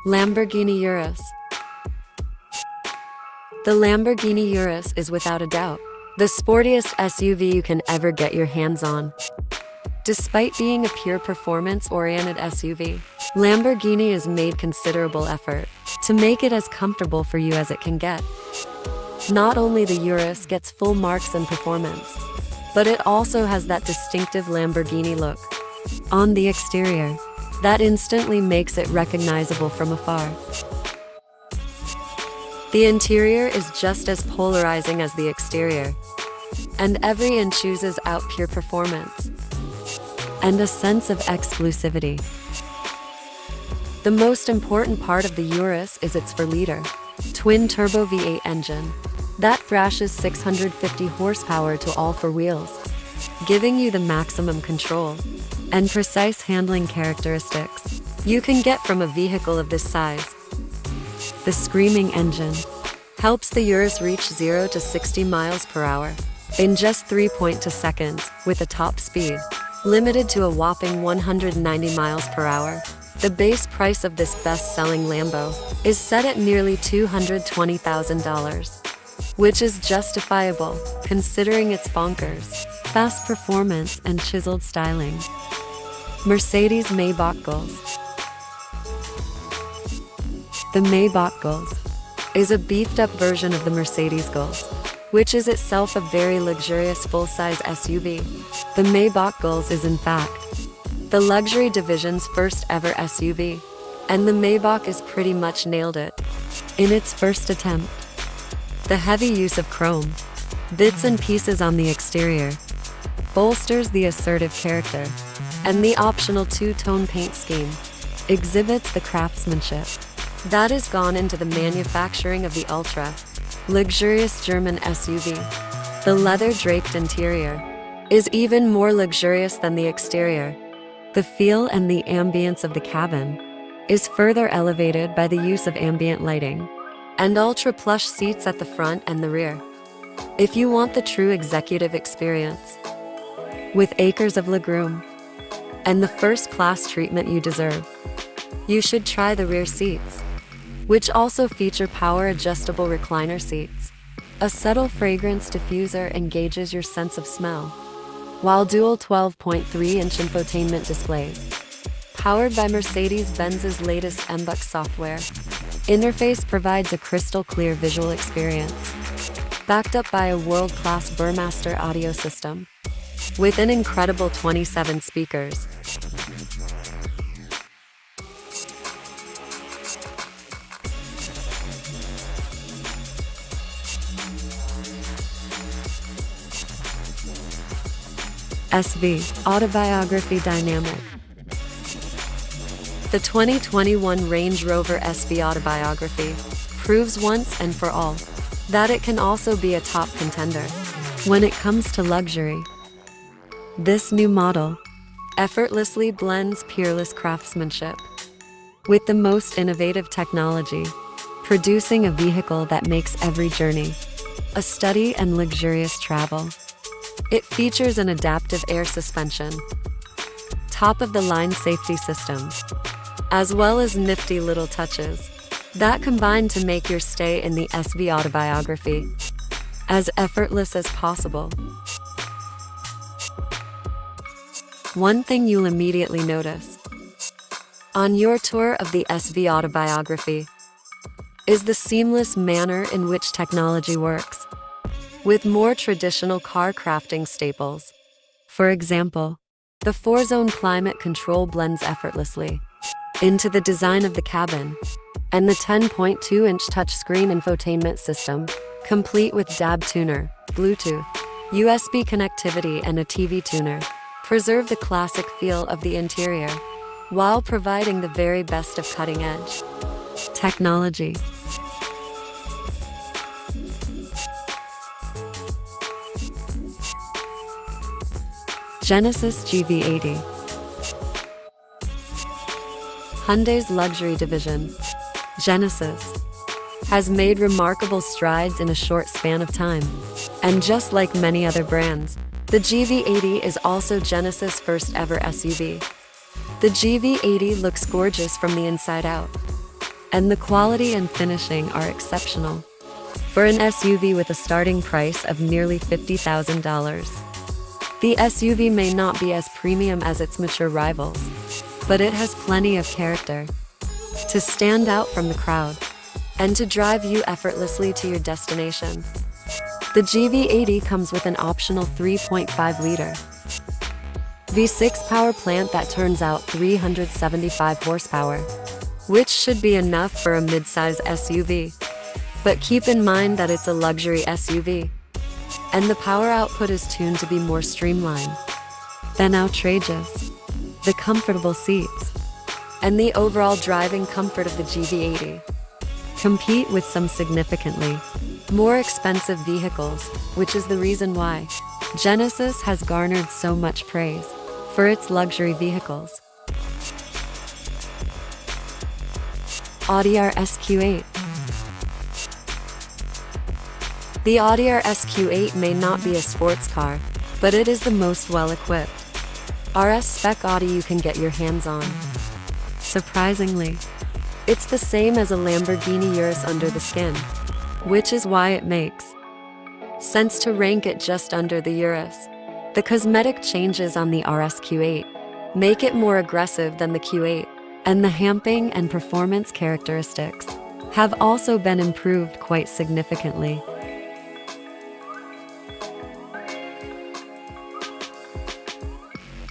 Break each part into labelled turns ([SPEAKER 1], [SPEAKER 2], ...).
[SPEAKER 1] Lamborghini Urus. The Lamborghini Urus is without a doubt the sportiest SUV you can ever get your hands on. Despite being a pure performance-oriented SUV, Lamborghini has made considerable effort to make it as comfortable for you as it can get. Not only the Urus gets full marks in performance, but it also has that distinctive Lamborghini look on the exterior that instantly makes it recognizable from afar. The interior is just as polarizing as the exterior, and every inch oozes out pure performance and a sense of exclusivity. The most important part of the Urus is its 4-liter twin-turbo V8 engine that thrashes 650 horsepower to all four wheels, giving you the maximum control and precise handling characteristics you can get from a vehicle of this size. The screaming engine helps the Urus reach 0 to 60 miles per hour in just 3.2 seconds with a top speed limited to a whopping 190 miles per hour. The base price of this best-selling Lambo is set at nearly $220,000, which is justifiable considering its bonkers fast performance and chiseled styling. Mercedes Maybach Gulls. The Maybach Gulls is a beefed-up version of the Mercedes Gulls, which is itself a very luxurious full-size SUV. The Maybach Gulls is in fact the luxury division's first ever SUV, and the Maybach is pretty much nailed it in its first attempt. The heavy use of chrome bits and pieces on the exterior bolsters the assertive character, and the optional two-tone paint scheme exhibits the craftsmanship that has gone into the manufacturing of the ultra-luxurious German SUV. The leather-draped interior is even more luxurious than the exterior. The feel and the ambience of the cabin is further elevated by the use of ambient lighting and ultra-plush seats at the front and the rear. If you want the true executive experience, with acres of legroom and the first-class treatment you deserve, you should try the rear seats, which also feature power-adjustable recliner seats. A subtle fragrance diffuser engages your sense of smell, while dual 12.3-inch infotainment displays, powered by Mercedes-Benz's latest MBUX software, interface provides a crystal-clear visual experience, backed up by a world-class Burmester audio system with an incredible 27 speakers. SV Autobiography Dynamic. The 2021 Range Rover SV Autobiography proves once and for all that it can also be a top contender when it comes to luxury. This new model effortlessly blends peerless craftsmanship with the most innovative technology, producing a vehicle that makes every journey a study and luxurious travel. It features an adaptive air suspension, top-of-the-line safety systems, as well as nifty little touches that combine to make your stay in the SV Autobiography as effortless as possible. One thing you'll immediately notice on your tour of the SV Autobiography is the seamless manner in which technology works with more traditional car crafting staples. For example, the 4-zone climate control blends effortlessly into the design of the cabin, and the 10.2-inch touchscreen infotainment system, complete with DAB tuner, Bluetooth, USB connectivity and a TV tuner, preserve the classic feel of the interior while providing the very best of cutting-edge technology. Genesis GV80. Hyundai's luxury division, Genesis, has made remarkable strides in a short span of time. And just like many other brands, the GV80 is also Genesis' first ever SUV. The GV80 looks gorgeous from the inside out, and the quality and finishing are exceptional. For an SUV with a starting price of nearly $50,000, the SUV may not be as premium as its mature rivals, but it has plenty of character to stand out from the crowd and to drive you effortlessly to your destination. The GV80 comes with an optional 3.5-liter V6 power plant that turns out 375 horsepower, which should be enough for a mid-size SUV. But keep in mind that it's a luxury SUV, and the power output is tuned to be more streamlined than outrageous. The comfortable seats and the overall driving comfort of the GV80 compete with some significantly more expensive vehicles, which is the reason why Genesis has garnered so much praise for its luxury vehicles. Audi RS Q8. The Audi RS Q8 may not be a sports car, but it is the most well-equipped RS spec Audi you can get your hands on. Surprisingly, it's the same as a Lamborghini Urus under the skin, which is why it makes sense to rank it just under the Urus. The cosmetic changes on the RS Q8 make it more aggressive than the Q8, and the hamping and performance characteristics have also been improved quite significantly.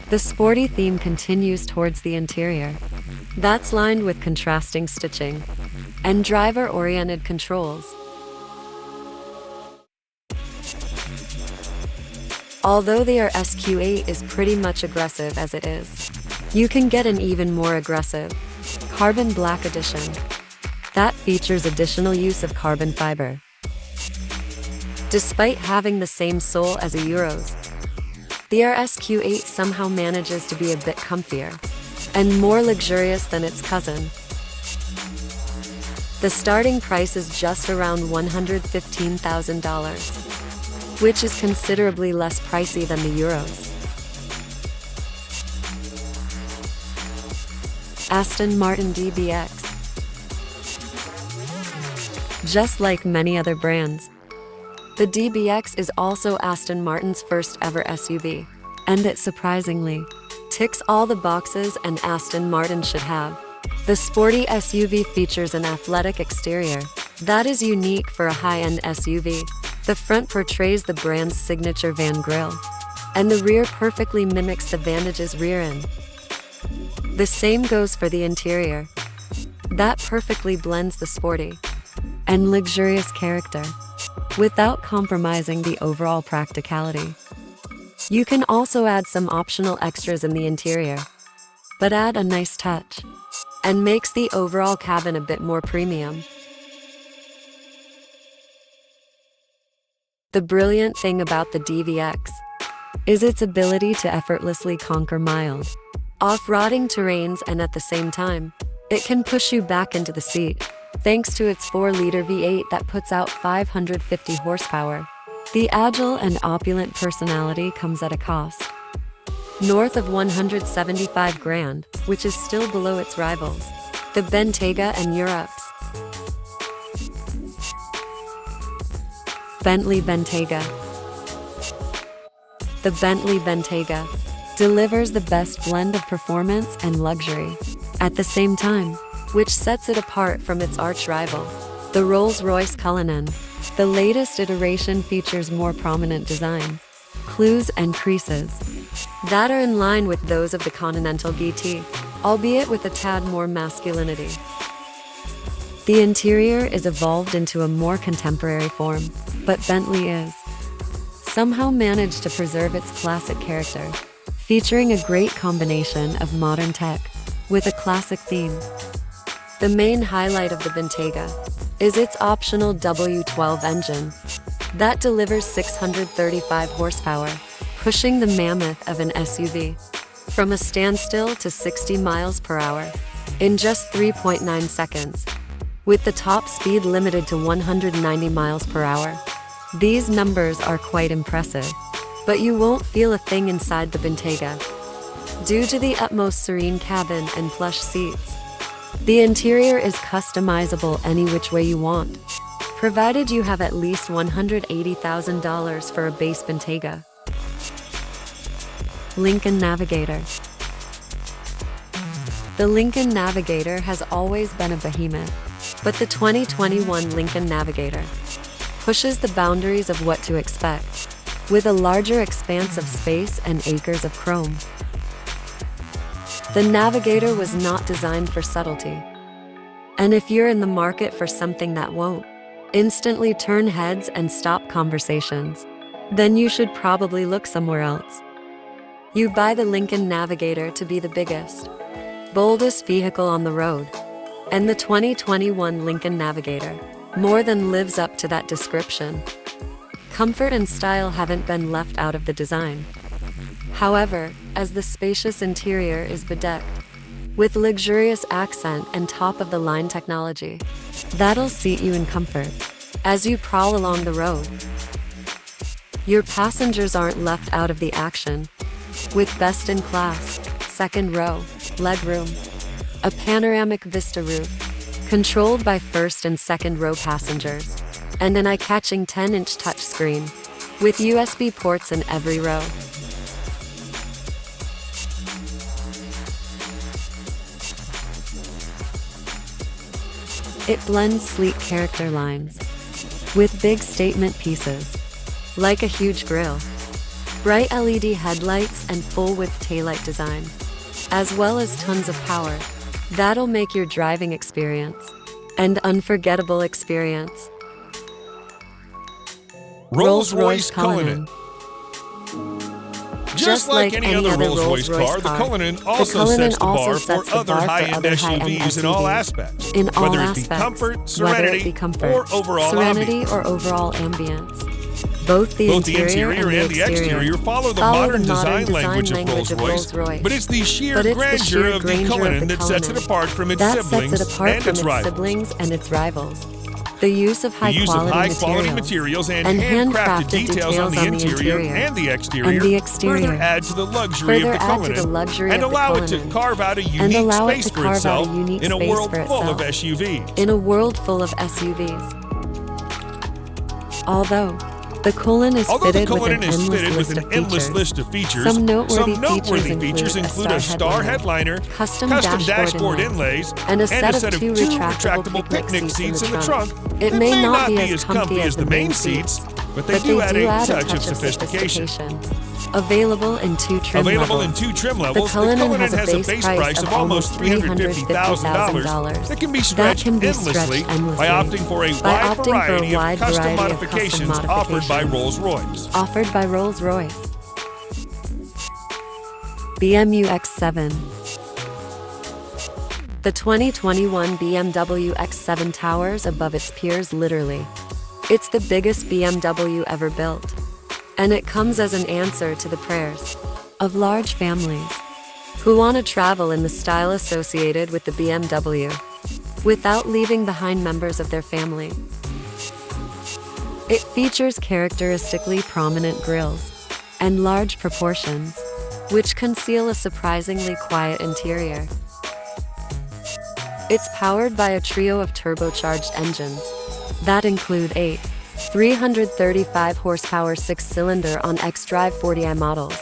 [SPEAKER 1] The sporty theme continues towards the interior. That's lined with contrasting stitching and driver-oriented controls. Although the RS Q8 is pretty much aggressive as it is, you can get an even more aggressive Carbon Black Edition that features additional use of carbon fiber. Despite having the same sole as a Urus, the RS Q8 somehow manages to be a bit comfier and more luxurious than its cousin. The starting price is just around $115,000, which is considerably less pricey than the Urus. Aston Martin DBX. Just like many other brands, the DBX is also Aston Martin's first ever SUV, and it surprisingly ticks all the boxes an Aston Martin should have. The sporty SUV features an athletic exterior that is unique for a high-end SUV. The front portrays the brand's signature van grille, and the rear perfectly mimics the Vantage's rear end. The same goes for the interior. That perfectly blends the sporty and luxurious character without compromising the overall practicality. You can also add some optional extras in the interior, but add a nice touch and makes the overall cabin a bit more premium. The brilliant thing about the DBX is its ability to effortlessly conquer mild, off-roading terrains, and at the same time, it can push you back into the seat, thanks to its 4-liter V8 that puts out 550 horsepower. The agile and opulent personality comes at a cost north of $175,000, which is still below its rivals, the Bentayga and Urus. Bentley Bentayga. The Bentley Bentayga delivers the best blend of performance and luxury at the same time, which sets it apart from its arch-rival, the Rolls-Royce Cullinan. The latest iteration features more prominent design clues and creases that are in line with those of the Continental GT, albeit with a tad more masculinity. The interior is evolved into a more contemporary form, but Bentley is somehow managed to preserve its classic character, featuring a great combination of modern tech with a classic theme. The main highlight of the Bentayga is its optional W12 engine that delivers 635 horsepower, pushing the mammoth of an SUV from a standstill to 60 miles per hour in just 3.9 seconds, with the top speed limited to 190 miles per hour. These numbers are quite impressive, but you won't feel a thing inside the Bentayga due to the utmost serene cabin and plush seats. The interior is customizable any which way you want, provided you have at least $180,000 for a base Bentayga. Lincoln Navigator. The Lincoln Navigator has always been a behemoth, but the 2021 Lincoln Navigator pushes the boundaries of what to expect, with a larger expanse of space and acres of chrome. The Navigator was not designed for subtlety. And if you're in the market for something that won't instantly turn heads and stop conversations, then you should probably look somewhere else. You buy the Lincoln Navigator to be the biggest, boldest vehicle on the road, and the 2021 Lincoln Navigator more than lives up to that description. Comfort and style haven't been left out of the design. However, as the spacious interior is bedecked with luxurious accent and top-of-the-line technology, that'll seat you in comfort as you prowl along the road. Your passengers aren't left out of the action, with best-in-class, second-row, legroom, a panoramic vista roof, controlled by first and second-row passengers, and an eye-catching 10-inch touchscreen, with USB ports in every row. It blends sleek character lines with big statement pieces, like a huge grille, bright LED headlights and full-width taillight design, as well as tons of power that'll make your driving experience an unforgettable experience.
[SPEAKER 2] Rolls-Royce Cullinan. Just like any other Rolls-Royce car, the Cullinan also sets the bar for other high-end SUVs in all aspects, whether it be comfort, serenity, or overall
[SPEAKER 1] ambience. Both the interior and the exterior
[SPEAKER 2] follow the modern design language of Rolls-Royce, but it's the sheer grandeur of the Cullinan that sets it apart from its siblings and its rivals.
[SPEAKER 1] The use of high-quality materials
[SPEAKER 2] and handcrafted details on the interior and the exterior further add to the luxury of the Cullinan and allow it to carve out a unique space for itself in a world full of SUVs.
[SPEAKER 1] Although the Cullinan is fitted with an endless list of features, some noteworthy features include a star headliner, custom dashboard inlays, and a set of two retractable picnic seats in the trunk.
[SPEAKER 2] It may not be as comfy as the main seats, but they do add a touch of sophistication.
[SPEAKER 1] Available in two trim levels,
[SPEAKER 2] the Cullinan has a base price of almost $350,000 that can be stretched endlessly by opting for a wide variety of custom modifications offered by Rolls-Royce.
[SPEAKER 1] BMW X7. The 2021 BMW X7 towers above its peers literally. It's the biggest BMW ever built, and it comes as an answer to the prayers of large families who want to travel in the style associated with the BMW without leaving behind members of their family. It features characteristically prominent grilles and large proportions, which conceal a surprisingly quiet interior. It's powered by a trio of turbocharged engines that include 8 335 horsepower 6-cylinder on xDrive 40i models,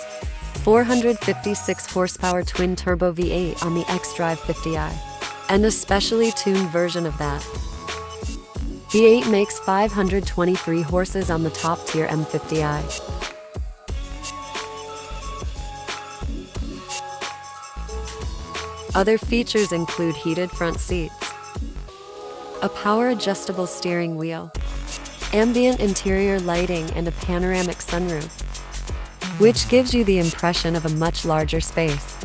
[SPEAKER 1] 456 horsepower twin-turbo V8 on the xDrive 50i, and a specially tuned version of that. V8 makes 523 horses on the top-tier M50i. Other features include heated front seats, a power-adjustable steering wheel, ambient interior lighting, and a panoramic sunroof, which gives you the impression of a much larger space.